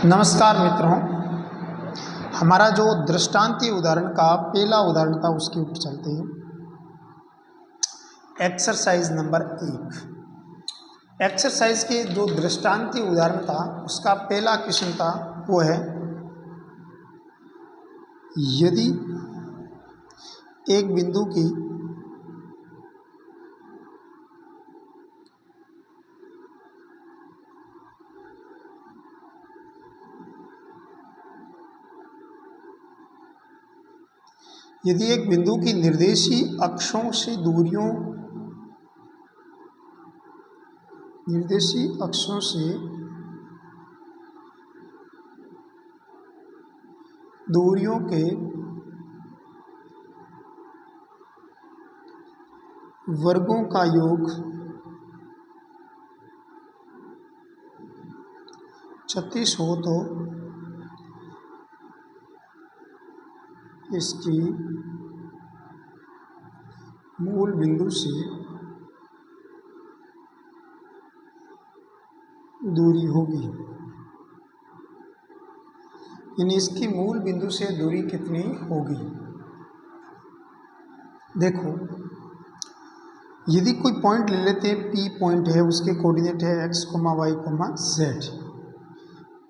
नमस्कार मित्रों, हमारा जो दृष्टांतीय उदाहरण का पहला उदाहरण था उसके ऊपर चलते हैं। Exercise number 1। एक्सरसाइज के जो दृष्टांतीय उदाहरण था उसका पहला क्वेश्चन था वो है, यदि एक बिंदु की निर्देशीय अक्षों से दूरियों के वर्गों का योग 36 हो तो इसकी मूल बिंदु से दूरी होगी। यानी इसकी मूल बिंदु से दूरी कितनी होगी। देखो, यदि कोई पॉइंट ले लेते हैं, P पॉइंट है, उसके कोऑर्डिनेट है x, y, z।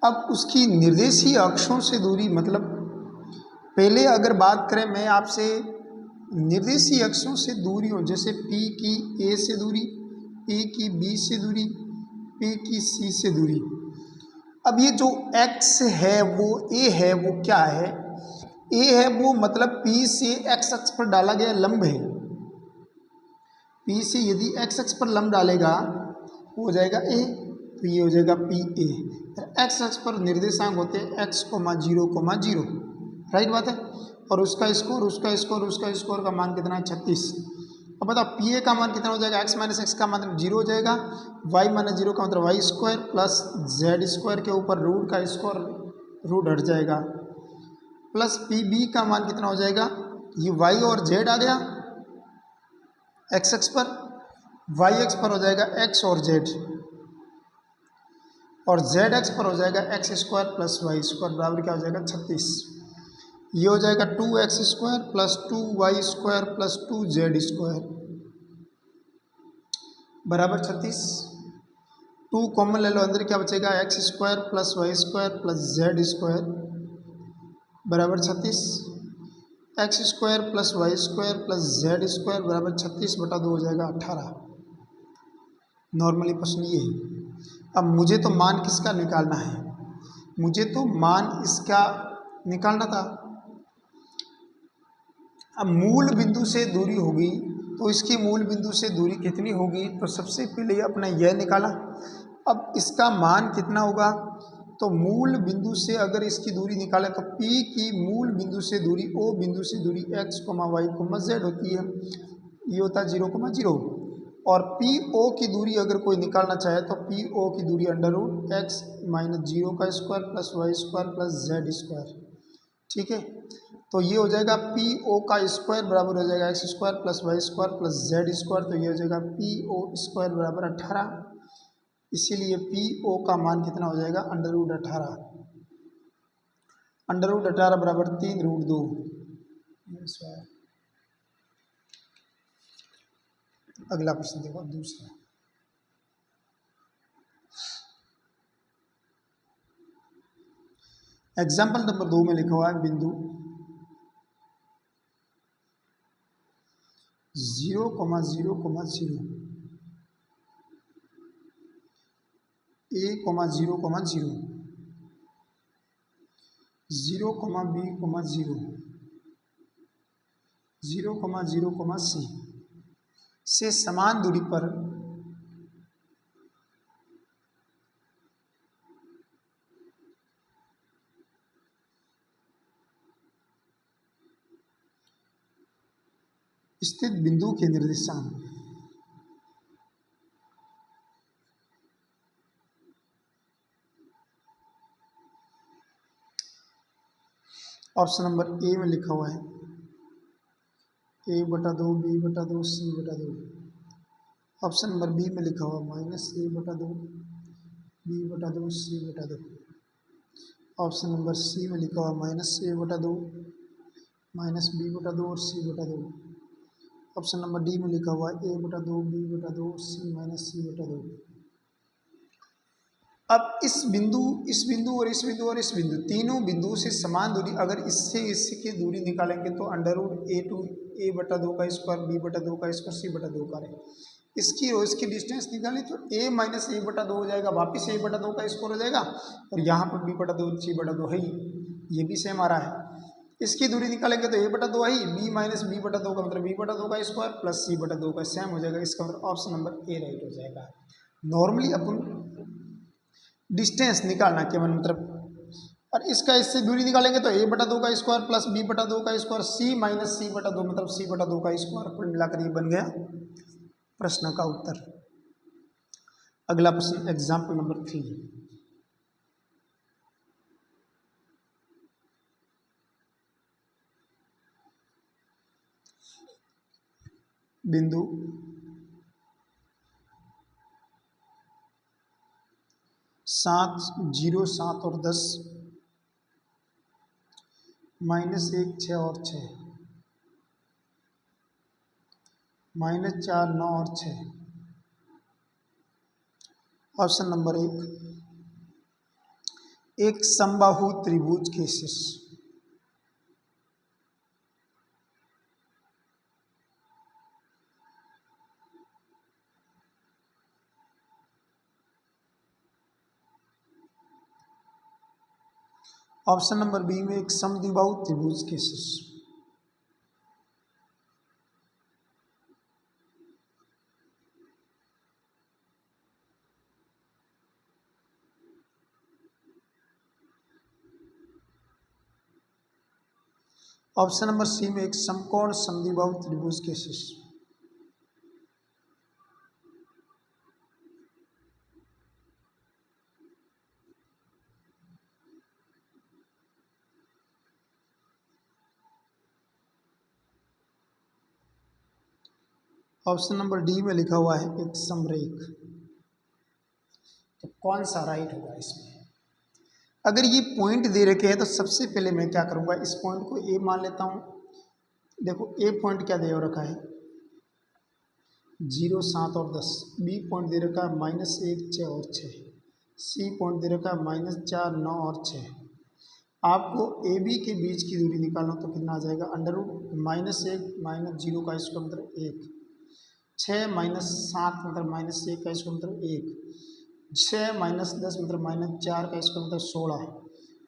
अब उसकी निर्देशीय अक्षों से दूरी, मतलब पहले अगर बात करें, मैं आपसे निर्देशीय अक्षों से दूरी हो, जैसे P की A से दूरी, P की B से दूरी, P की C से दूरी। अब ये जो x है वो A है, वो क्या है? A है वो मतलब P से x अक्ष पर डाला गया लंब है। P से यदि x अक्ष पर लंब डालेगा वो हो जाएगा A, तो ये हो जाएगा PA। x अक्ष पर निर्देशांक होते हैं x, 0, 0, राइट बात है। और उसका स्कोर का मान कितना है? 36। अब बताओ PA का मान कितना हो जाएगा? x माइनस एक्स का मान 0 हो जाएगा, y माइनस 0 का मतलब Y square plus Z square के ऊपर रूट का स्क्वायर, रूट हट जाएगा, प्लस PB का मान कितना हो जाएगा? ये y और z आ गया x अक्ष पर, y अक्ष पर हो जाएगा x और z, और z अक्ष पर हो जाएगा x square plus Y square बराबर क्या हो जाएगा? 36। ये हो जाएगा 2x square plus 2y square plus 2z square बराबर 36। 2 कॉमन ले लो, अंदर क्या बचेगा? x square plus Y square plus z square बराबर 36। x square plus Y square plus z square बराबर 36/2 हो जाएगा 18। नॉर्मली प्रश्न ये है। अब मुझे तो मान किसका निकालना है? मुझे तो मान इसका निकालना था। अब मूल बिंदु से दूरी होगी तो इसकी मूल बिंदु से दूरी कितनी होगी? तो सबसे पहले अपने यह निकाला। अब इसका मान कितना होगा? तो मूल बिंदु से अगर इसकी दूरी निकालें तो P की मूल बिंदु से दूरी O बिंदु से दूरी x, y, z होती है। ये होता है 0, 0। और PO की दूरी अगर कोई निकालना चाहे तो PO की दूरी √x माइनस 0 का square plus Y square plus Z square. ठीक है, तो ये हो जाएगा PO का स्क्वायर बराबर हो जाएगा x square plus Y square plus Z square, तो ये हो जाएगा PO स्क्वायर बराबर 18। इसीलिए PO का मान कितना हो जाएगा? √18। √18 बराबर 3√2। अगला प्रश्न देखो, दूसरा। एग्जाम्पल नंबर 2 में लिखा हुआ है, बिंदु 0, 0, 0 A, 0, 0 0, B, 0, 0, C से समान दूरी पर स्थित बिंदु के निर्देशांक ऑप्शन नंबर ए में लिखा हुआ है a/2, b/2, c/2। Option number B में लिखा हुआ -a/2, b/2, c/2। Option number सी में लिखा हुआ -a/2 -b/2 और c/2। ऑप्शन नंबर डी में लिखा हुआ है a/2 b/2 c-c/2। अब इस बिंदु और इस बिंदु और इस बिंदु, तीनों बिंदुओं से समान दूरी, अगर इससे इसकी दूरी निकालेंगे तो √a/2 का स्क्वायर b/2 का स्क्वायर c/2 का रहेगा। इसकी और इसकी डिस्टेंस निकालें तो a माइनस a/2 हो जाएगा, वापिस a/2 का स्क्वायर हो जाएगा, और यहाँ पर b/2 c/2 है ही, ये भी सेम आ रहा है। इसकी दूरी निकालेंगे तो a/2 है ही, b माइनस b/2 का मतलब b/2 का स्क्वायर प्लस c/2 का सेम हो जाएगा। इसका मतलब ऑप्शन नंबर ए राइट हो जाएगा। नॉर्मली अपन डिस्टेंस निकालना केवल मतलब, और इसका इससे दूरी निकालेंगे तो a/2 का स्क्वायर प्लस b/2 का स्क्वायर c माइनस c/2 मतलब c/2 का स्क्वायर, कुल मिलाकर ये बन गया प्रश्न का उत्तर। अगला प्रश्न एग्जाम्पल नंबर 3। बिंदु 7, 0, 7 और 10, -1, 6 और 6, -4, 9 और 6। ऑप्शन नंबर 1, एक समबाहु त्रिभुज के शीर्ष। ऑप्शन नंबर बी में एक समद्विबाहु त्रिभुज के शीर्ष। ऑप्शन नंबर सी में एक समकोण समद्विबाहु त्रिभुज के शीर्ष। ऑप्शन नंबर डी में लिखा हुआ है एक समरेख। तो कौन सा राइट होगा इसमें? अगर ये पॉइंट दे रखे हैं तो सबसे पहले मैं क्या करूँगा, इस पॉइंट को ए मान लेता हूँ। देखो ए पॉइंट क्या दे रखा है, 0, 7 और 10। बी पॉइंट दे रखा है -1, 6 और 6। सी पॉइंट दे रखा है -4, 9 और 6। आपको ए बी के बीच की दूरी निकालना तो कितना आ जाएगा, √-1 -0 का स्क्वायर मतलब 1, 6 -7 मतलब -1 का स्क्वायर मतलब 1, 6 -10 मतलब -4 का स्क्वायर मतलब 16,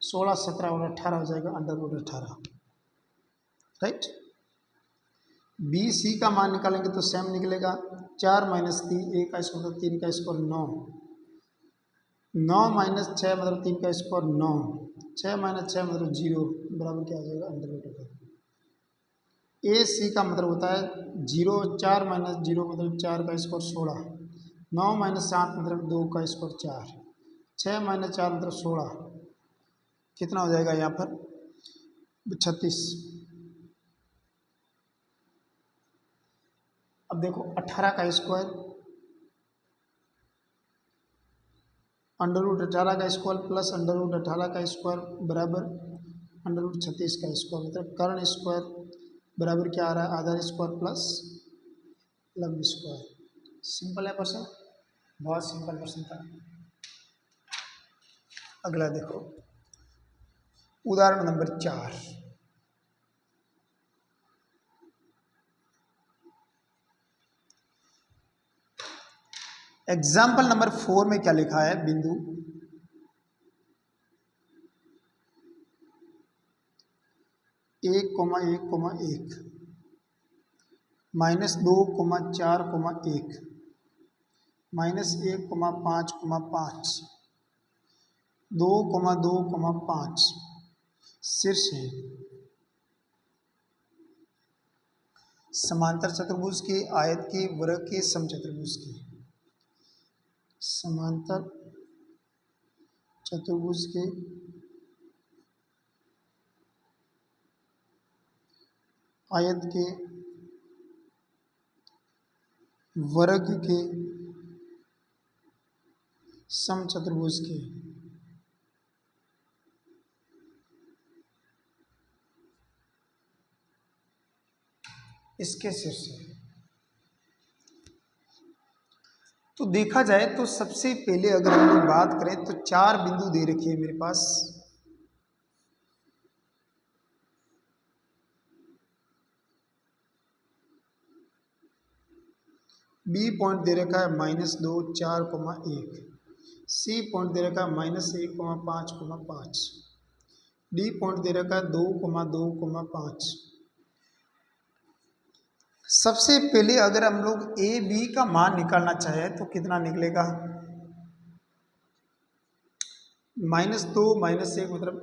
16, 17 और 18 हो जाएगा √18। राइट। बी सी का मान निकालेंगे तो सेम निकलेगा, 4 - 3 1 का स्क्वायर मतलब 3 का स्क्वायर 9, 9 - 6 मतलब 3 का स्क्वायर 9, 6 - 6 मतलब 0 बराबर क्या आ जाएगा √18। ए सी का मतलब होता है 0, 4 - 0 मतलब 4 का स्क्वायर 16, 9 - 7 मतलब 2 का स्क्वायर 4, 6 - 4 मतलब 16, कितना हो जाएगा यहाँ पर 36। अब देखो 18 का स्क्वायर, √18 का स्क्वायर प्लस √18 का स्क्वायर बराबर √36 का स्क्वायर मतलब कर्ण स्क्वायर बराबर क्या आ रहा है, आधार स्क्वायर प्लस लंब स्क्वायर। सिंपल है क्वेश्चन, बहुत सिंपल क्वेश्चन था। अगला देखो उदाहरण नंबर 4। एग्जाम्पल नंबर 4 में क्या लिखा है, बिंदु 1, 1, 1, -2, 4, 1, -1, 5, 5, 2, 2, 5 शीर्ष है। समांतर चतुर्भुज के, आयत के, वर्ग के, समचतुर्भुज के। समांतर चतुर्भुज के, आयत के, वर्ग के, समचतुर्भुज के। इसके शीर्ष से। तो देखा जाए तो सबसे पहले अगर हम लोग बात करें तो 4 बिंदु दे रखी है मेरे पास। बी पॉइंट दे रखा है -2 4,1। सी पॉइंट दे रखा है -1,5,5। डी पॉइंट दे रखा है 2,2,5। सबसे पहले अगर हम लोग ए बी का मान निकालना चाहें तो कितना निकलेगा? -2 -1 मतलब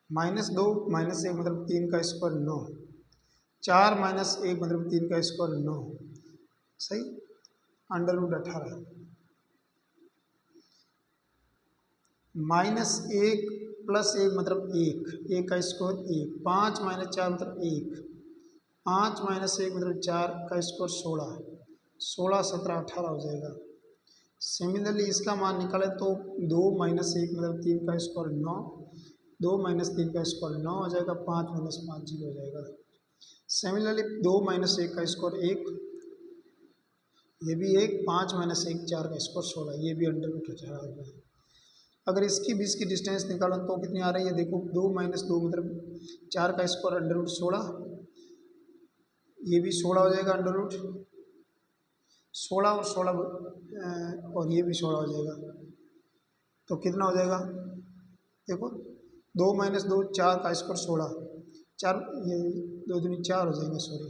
-2 -1 मतलब 3 का स्क्वायर 9। 4 -1 मतलब 3 का स्क्वायर 9। सही। √18 -1 + 1 मतलब 1 का स्क्वायर 1। 5 - 4 मतलब 1। 5 - 1 मतलब 4 का स्क्वायर 16। 16 17 18 हो जाएगा। सिमिलरली इसका मान निकाले तो 2 - 1 मतलब 3 का स्क्वायर 9। 2 - 3 का स्क्वायर 9 हो जाएगा। 5 - 5 0 हो जाएगा। सिमिलरली 2 - 1 का स्क्वायर 1, ये भी 1। 5 - 1 4 का स्क्वायर 16, ये भी √18 आ गया। अगर इसकी बीच की डिस्टेंस निकालो तो कितनी आ रही है? देखो 2 - 2 मतलब 4 का स्क्वायर √16, ये भी 16 हो जाएगा। √16 और 16 और ये भी 16 हो जाएगा। तो कितना हो जाएगा? देखो 2 - 2 4 का स्क्वायर 16, 4 ये 2 दूनी 4 हो जाएंगे, सॉरी।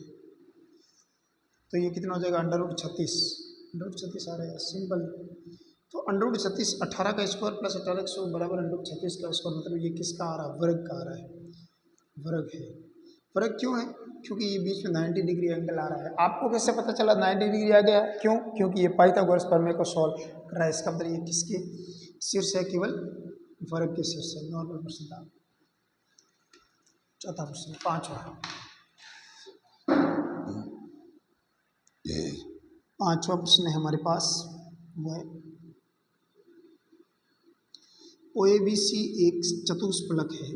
तो ये कितना हो जाएगा? √36। √36 आ रहा है, सिंपल। तो √36 18 का स्क्वायर प्लस 18 का स्क्वायर बराबर √36 का स्क्वायर, मतलब ये किसका आ रहा है? वर्ग का आ रहा है। वर्ग है। वर्ग क्यों है? क्योंकि ये बीच में 90 डिग्री एंगल आ रहा है। आपको कैसे पता चला 90 डिग्री आ गया? क्यों? क्योंकि ये पाइथागोरस प्रमेय को सॉल्व कर रहा है। इसका मतलब ये किसके शीर्ष है? केवल वर्ग के शीर्ष है। नॉर्मल प्रश्न था। चौथा प्रश्न, पांचवा प्रश्न है हमारे पास, वो है OABC एक चतुष्फलक है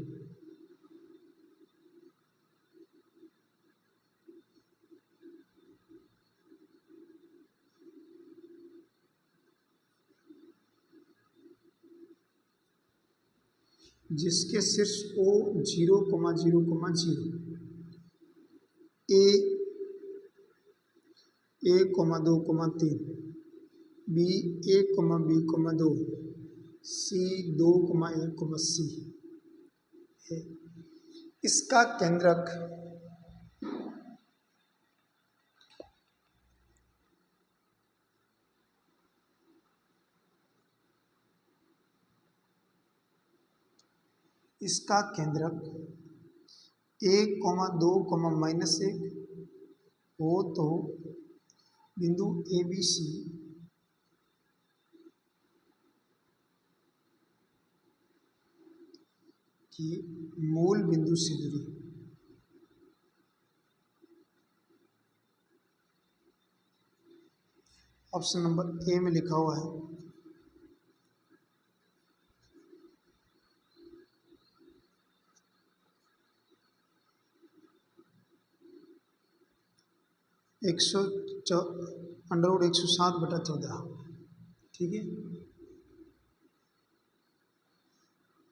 जिसके शीर्ष O 0,0,0, A 1,2,3, B 1,B,2, C 2,1,C है। इसका केंद्रक इसका केंद्रक 1,2, -1 हो तो बिंदु ABC की मूल बिंदु से दूरी ऑप्शन नंबर ए में लिखा हुआ है 107/14, ठीक है।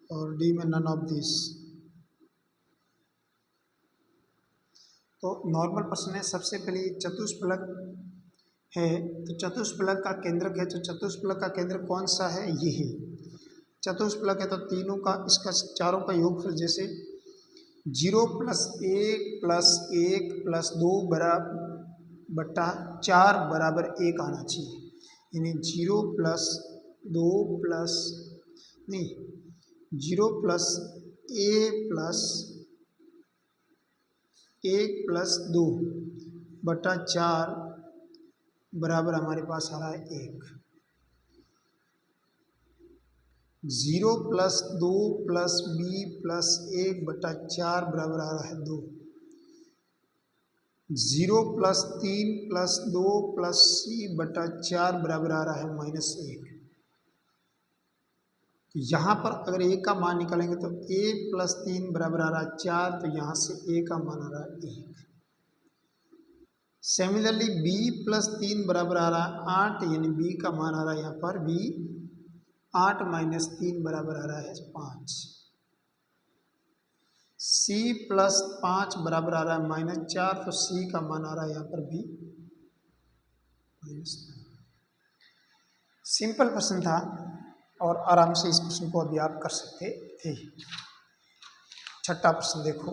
और डी में नन ऑफ दिस। तो नॉर्मल प्रश्न है। सबसे पहले चतुष्फलक है, तो चतुष्फलक का केंद्रक है, तो चतुष्फलक का केंद्र कौन सा है? ये है। चतुष्फलक है तो तीनों का, इसका चारों का योगफल, जैसे 0 + 1 + 1 + 2 बटा 4 बराबर 1 आना चाहिए। यानी 0 + 2 प्लस नहीं 0 + a + 1 + 2 बटा 4 बराबर हमारे पास आ रहा है 1। 0 + 2 + b + 1 बटा 4 बराबर आ रहा है 2। 0 + 3 + 2 + c बटा 4 बराबर आ रहा है -1। यहाँ पर अगर a का मान निकालेंगे तो a + 3 बराबर आ रहा है 4, तो यहाँ से a का मान आ रहा है 1। सिमिलरली बी प्लस 3 बराबर आ रहा है 8, यानी बी का मान आ रहा है यहाँ पर बी 8 माइनस 3 बराबर आ रहा है 5। सी प्लस 5 बराबर आ रहा है -4, तो सी का मान आ रहा है यहाँ पर बी -9। सिंपल प्रश्न था और आराम से इस प्रश्न को अभी आप कर सकते थे। छठा प्रश्न देखो,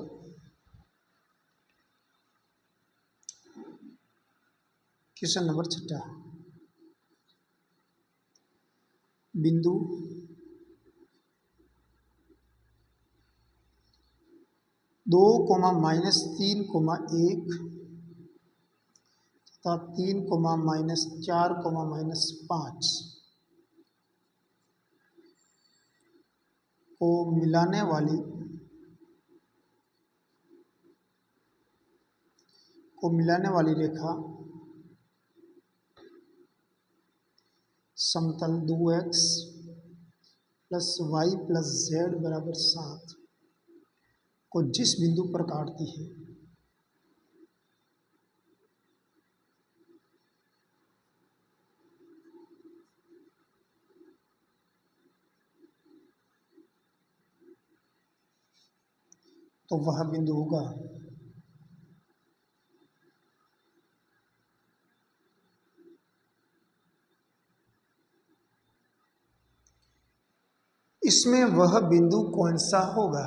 क्वेश्चन नंबर छठा। बिंदु 2, -3, 1 तथा 3, -4, -5 को मिलाने वाली रेखा समतल 2x plus Y plus Z बराबर 7 को जिस बिंदु पर काटती है तो वह बिंदु होगा इसमें वह बिंदु कौन सा होगा।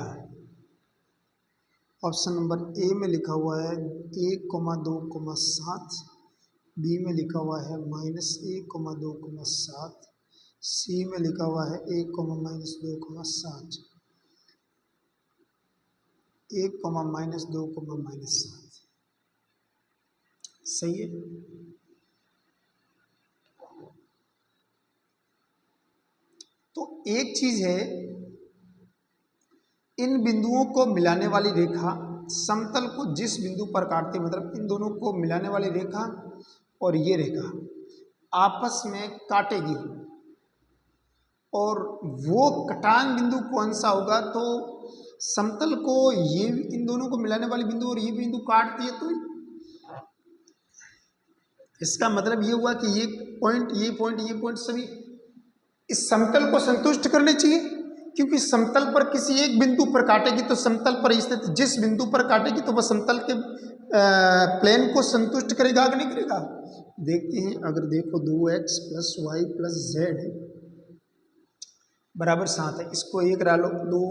ऑप्शन नंबर ए में लिखा हुआ है 1, 2, 7, बी में लिखा हुआ है -1, 2, 7, सी में लिखा हुआ है 1, -2, 7, 1, -2, -7। सही है। तो एक चीज है, इन बिंदुओं को मिलाने वाली रेखा समतल को जिस बिंदु पर काटती है, मतलब इन दोनों को मिलाने वाली रेखा और ये रेखा आपस में काटेगी, और वो कटान बिंदु कौन सा होगा। तो समतल को ये इन दोनों को मिलाने वाली बिंदु और ये बिंदु काटती है, तो इसका मतलब ये हुआ कि ये पॉइंट सभी इस समतल को संतुष्ट करने चाहिए, क्योंकि समतल पर किसी एक बिंदु पर काटेगी तो समतल पर स्थित जिस बिंदु पर काटेगी तो वह समतल के प्लेन को संतुष्ट करेगा कि नहीं करेगा। देखते हैं, अगर देखो 2x plus Y plus Z बराबर 7 है, इसको एक डालो, 2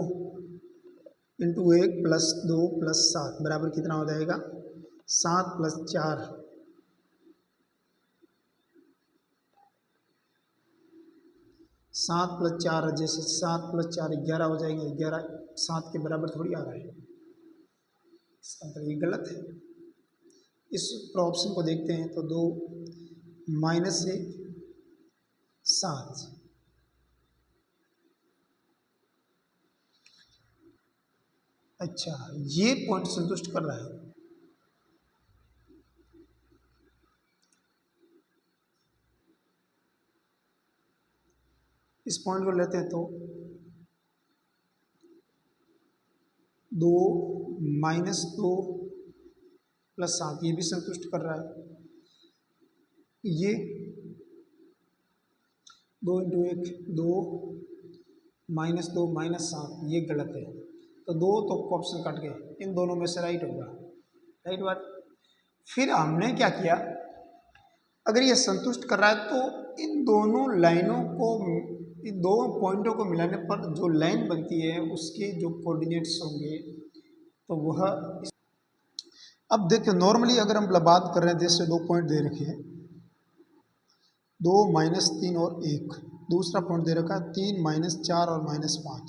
इंटू 1 प्लस 2 प्लस 7 बराबर कितना हो जाएगा 7 प्लस 4, 7 प्लस 4, जैसे 7 प्लस 4 11 हो जाएंगे, 11 7 के बराबर थोड़ी आ रहा है, इसका मतलब ये गलत है। इस ऑप्शन को देखते हैं तो 2 -1 7, अच्छा ये पॉइंट संतुष्ट कर रहा है। इस पॉइंट को लेते हैं तो 2 -2 प्लस 7 ये भी संतुष्ट कर रहा है। ये 2 इंटू 1 2 -2 -7 ये गलत है, तो 2 तो ऑप्शन कट गए, इन दोनों में से राइट होगा, राइट बात। फिर हमने क्या किया, अगर ये संतुष्ट कर रहा है तो इन दोनों लाइनों को, इन दो पॉइंटों को मिलाने पर जो लाइन बनती है उसके जो कोऑर्डिनेट्स होंगे तो वह अब देखिए नॉर्मली अगर हम बात कर रहे हैं, जैसे 2 पॉइंट दे रखे हैं 2 -3 और 1, दूसरा पॉइंट दे रखा है 3 -4 और -5,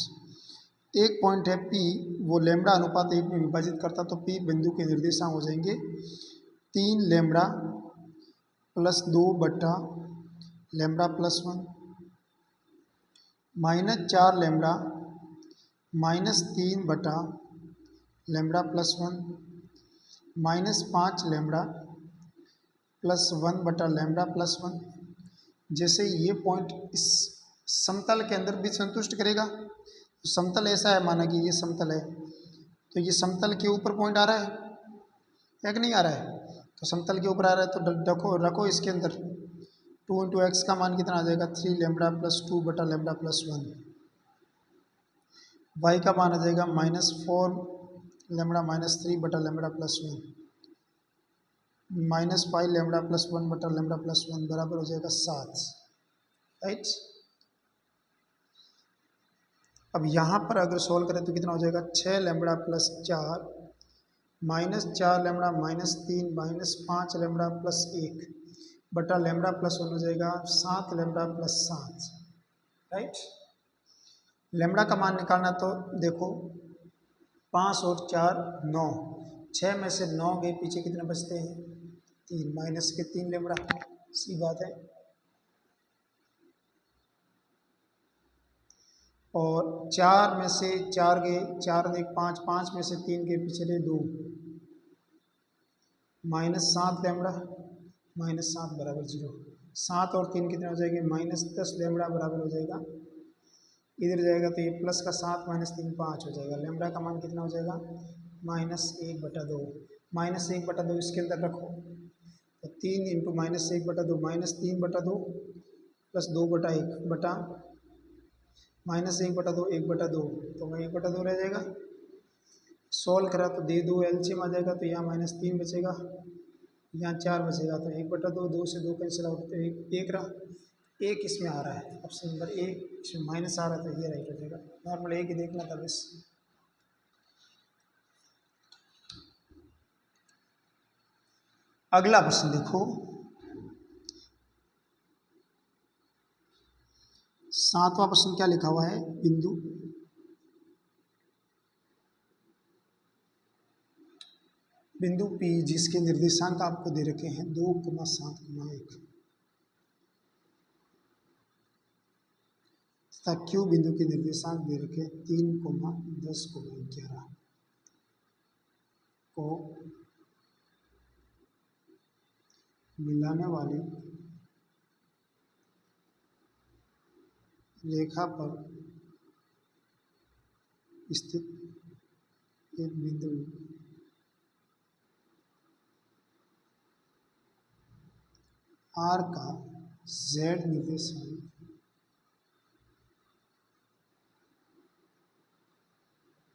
एक पॉइंट है P, वो लैम्बडा अनुपात 1 में विभाजित करता, तो P बिंदु के निर्देशांक हो जाएंगे 3 लैम्बडा प्लस 2 बट्टा लैम्बडा प्लस 1 -4 लैम्बडा -3 बटा लैम्बडा प्लस 1 -5 लैम्बडा प्लस 1 बटा लैम्बडा प्लस 1। जैसे ये पॉइंट इस समतल के अंदर भी संतुष्ट करेगा, तो समतल ऐसा है, माना कि ये समतल है, तो ये समतल के ऊपर पॉइंट आ रहा है कि नहीं आ रहा है, तो समतल के ऊपर आ रहा है तो रखो रखो इसके अंदर। 2 इंटू एक्स का मान कितना आ जाएगा 3 लेमड़ा प्लस 2 बटा लेमड़ा प्लस 1। वाई का मान आ जाएगा -4 लेमड़ा माइनस 3 बटा लेमड़ा प्लस 1 -5 लेमड़ा प्लस 1 बटा लेमड़ा प्लस 1 बराबर हो जाएगा 7। राइट। अब यहाँ पर अगर सॉल्व करें तो कितना हो जाएगा 6 lambda plus 4 -4 lambda -3 -5 lambda plus 1 बटा लेमड़ा प्लस 1 हो जाएगा 7 लेमड़ा प्लस 7। राइट। लेमड़ा का मान निकालना तो देखो 5 और 4 9, 6 में से 9 गए पीछे कितने बचते हैं 3 माइनस के 3 लेमड़ा। सी बात है। और 4 में से 4 गए 4 एक 5, 5 में से 3 गए पीछे रहे 2 -7 लेमड़ा -7 बराबर 0। 7 और 3 कितने हो जाएंगे -10 लेमड़ा बराबर हो जाएगा, इधर जाएगा तो ये प्लस का 7 -3 5 हो जाएगा। लेमड़ा का मान कितना हो जाएगा -1/2। -1/2 इसके अंदर रखो तो 3 इंटू -1/2 -3/2 प्लस 2/1 बटा -1/2 1/2 तो वह 1/2 रह जाएगा। सोल्व करा तो दे दो एलसीएम आ जाएगा तो यहाँ -3 बचेगा, यहाँ 4 बचेगा तो 1/2, 2 से 2 कैंसिल आउट तो एक रहा, एक इसमें आ रहा है ऑप्शन नंबर ए, इसमें माइनस आ रहा है तो ये राइट हो जाएगा। नॉर्मल एक ही देखना था बस। अगला प्रश्न देखो 7वां प्रश्न क्या लिखा हुआ है बिंदु P जिसके निर्देशांक आपको दे रखे हैं 2, 7, 1 तथा Q बिंदु के निर्देशांक दे रखे 3, 10, 11 को मिलाने वाली रेखा पर स्थित एक बिंदु R का Z निर्देशांक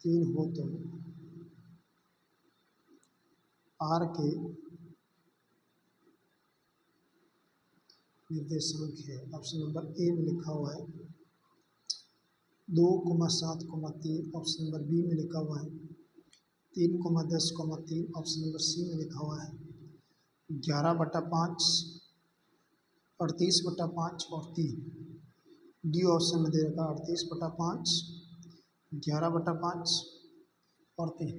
3 हो तो R के निर्देशांक है। ऑप्शन नंबर ए में लिखा हुआ है 2, 7, 3। ऑप्शन नंबर बी में लिखा हुआ है 3, 10, 3। ऑप्शन नंबर सी में लिखा हुआ है 11/5, 38/5 और 3। डी ऑप्शन में दे रखा 38/5, 11/5 और 3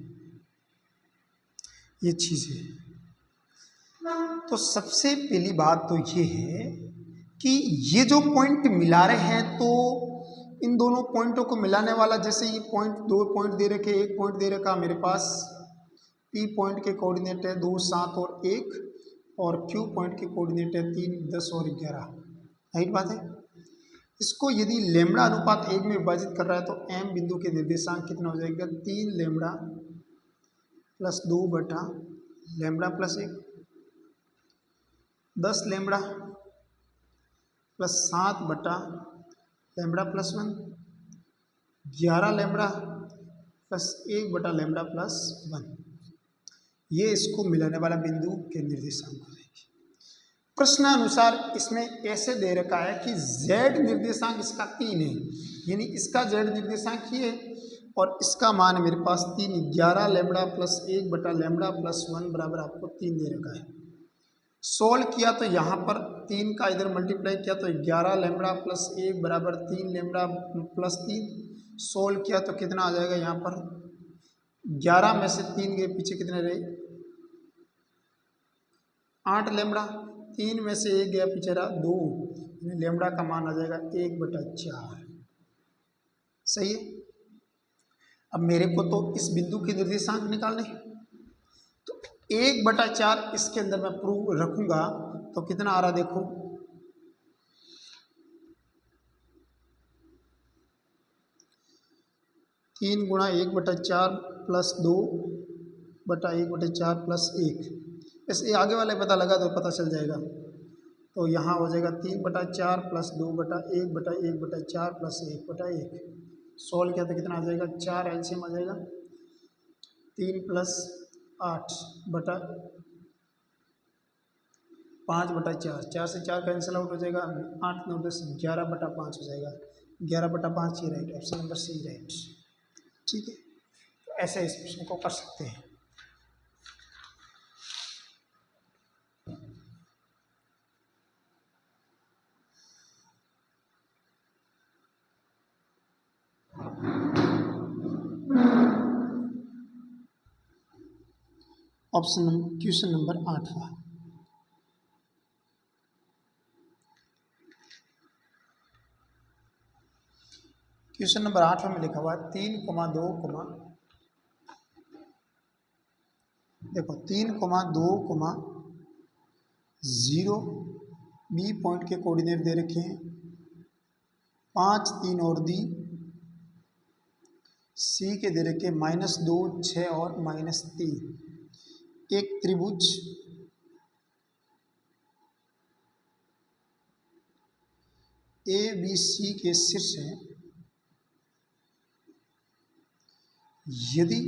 ये चीज़ है। तो सबसे पहली बात तो ये है कि ये जो पॉइंट मिला रहे हैं तो इन दोनों पॉइंटों को मिलाने वाला, जैसे ये पॉइंट 2 पॉइंट दे रखे, एक पॉइंट दे रखा मेरे पास P पॉइंट के कोऑर्डिनेट है 2, 7 और 1 और Q पॉइंट के कोऑर्डिनेट है 3, 10 और 11। राइट बात है। इसको यदि लेमड़ा अनुपात 1 में विभाजित कर रहा है तो M बिंदु के निर्देशांक कितना हो जाएगा 3 लेमड़ा प्लस 2 बटा लेमड़ा प्लस 1, 10 लेमड़ा प्लस 7 बटा लेमड़ा प्लस 1, 11 लेमड़ा प्लस 1 बटा लेमड़ा प्लस 1। ये इसको मिलाने वाला बिंदु के निर्देशांक हो जाएगी। प्रश्नानुसार इसमें ऐसे दे रखा है कि z निर्देशांक इसका 3 है, यानी इसका z निर्देशांक ये है और इसका मान मेरे पास 3, 11 लेमड़ा प्लस 1 बटा लेमड़ा प्लस 1 बराबर आपको 3 दे रखा है। सोल्व किया तो यहाँ पर 3 का इधर मल्टीप्लाई किया तो 11 लेमड़ा प्लस 1 बराबर 3 लेमड़ा प्लस 3। सोल्व किया तो कितना आ जाएगा यहाँ पर 11 में से 3 गए पीछे कितने रहे 8 लेमड़ा, 3 में से 1 गया पीछे रहा 2, लेमड़ा का मान आ जाएगा 1/4। सही है। अब मेरे को तो इस बिंदु के निर्देशांक निकालने, तो 1/4 इसके अंदर मैं प्रूव रखूंगा तो कितना आ रहा देखो 3 गुणा 1/4 प्लस 2 बटा 1/4 प्लस 1। ऐसे आगे वाले पता लगा तो पता चल जाएगा। तो यहाँ हो जाएगा 3/4 प्लस 2/1/1/4 प्लस 1/1। सोल्व किया तो कितना आ जाएगा, 4 एलसीएम आ जाएगा, 3 प्लस 8 बटा 5/4, 4 से 4 कैंसिल आउट हो जाएगा, 8 9 10 11/5 हो जाएगा, 11/5 ही right, option number C right. ठीक है, तो ऐसे इस प्रश्न को कर सकते हैं। क्वेश्चन नंबर 8वां। क्वेश्चन नंबर 8वां में लिखा हुआ है 3,2, देखो 3,2,0 बी पॉइंट के कोऑर्डिनेट दे रखे हैं, 5 3 और दी, सी के दे रखे -2 6 और -3। एक त्रिभुज ए बी सी के शीर्ष है, यदि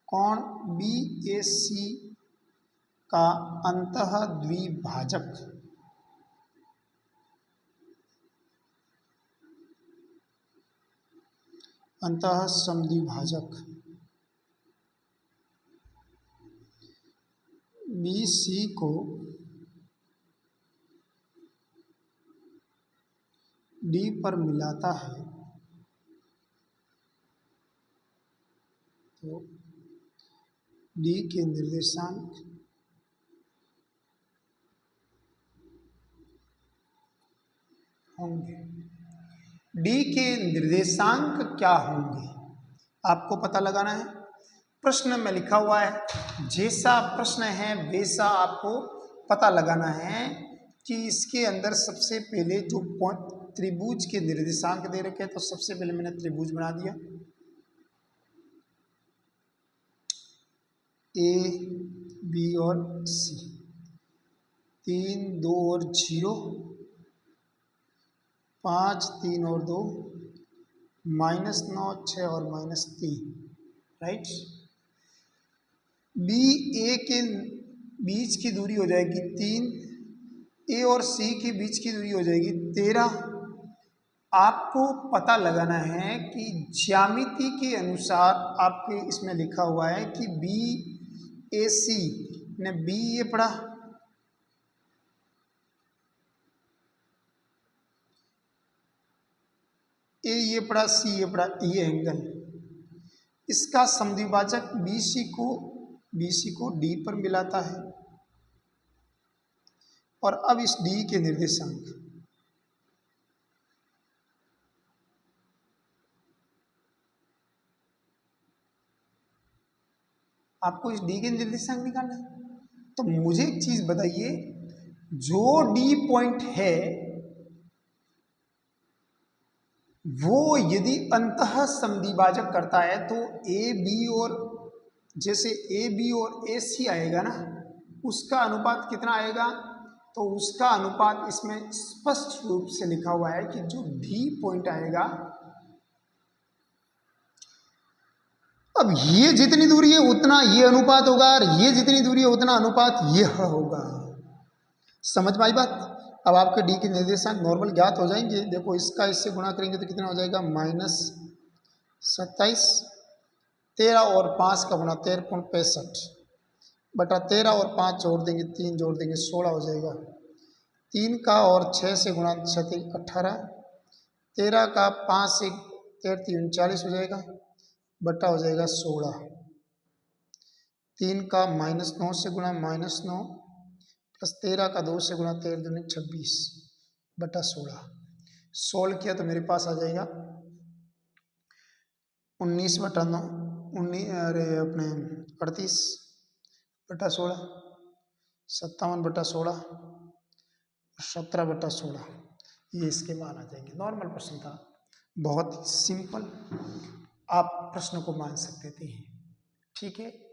कोण बी ए सी का अंतः द्विभाजक अंतः समद्विभाजक बी सी को डी पर मिलाता है, तो डी के निर्देशांक होंगे। डी के निर्देशांक क्या होंगे आपको पता लगाना है। प्रश्न में लिखा हुआ है, जैसा प्रश्न है वैसा आपको पता लगाना है कि इसके अंदर सबसे पहले जो त्रिभुज के निर्देशांक दे रखे हैं, तो सबसे पहले मैंने त्रिभुज बना दिया, ए बी और सी, 3 2 और 0, 5 3 और 2, -9 6 और -3 राइट। बी ए के बीच की दूरी हो जाएगी 3, ए और सी के बीच की दूरी हो जाएगी 13। आपको पता लगाना है कि ज्यामिति के अनुसार आपके इसमें लिखा हुआ है कि बी ए सी ने बी ये पढ़ा, ए ये पढ़ा, सी ये पढ़ा, ये एंगल, इसका समद्विभाजक BC को डी पर मिलाता है। और अब इस डी के निर्देशांक, आपको इस डी के निर्देशांक निकालना है। तो मुझे एक चीज बताइए, जो डी पॉइंट है वो यदि अंतः समद्विभाजक करता है, तो ए बी और जैसे ए बी और ए सी आएगा ना, उसका अनुपात कितना आएगा, तो उसका अनुपात इसमें स्पष्ट रूप से लिखा हुआ है कि जो डी पॉइंट आएगा, अब ये जितनी दूरी है उतना ये अनुपात होगा, और ये जितनी दूरी है उतना अनुपात यह होगा। समझ में आई बात। अब आपके डी के निर्देशांक नॉर्मल ज्ञात हो जाएंगे। देखो इसका इससे गुणा करेंगे तो कितना हो जाएगा, -27, 13 और 5 का गुणा 13.65 बटा 13 और 5 जोड़ देंगे, 3 जोड़ देंगे 16 हो जाएगा। 3 का और 6 से गुणा 18, 13 का 5 से 13 39 हो जाएगा, बटा हो जाएगा 16। 3 का -9 से गुणा -9 प्लस 13 का 2 से गुणा 13 दूनी 26 बटा 16। सोल्व किया तो मेरे पास आ जाएगा 19/9 अरे अपने 38 बटा 16, 57 बटा 16, 17 बटा 16, ये इसके मान आ जाएंगे। नॉर्मल प्रश्न था, बहुत सिंपल, आप प्रश्न को मान सकते थे। ठीक है।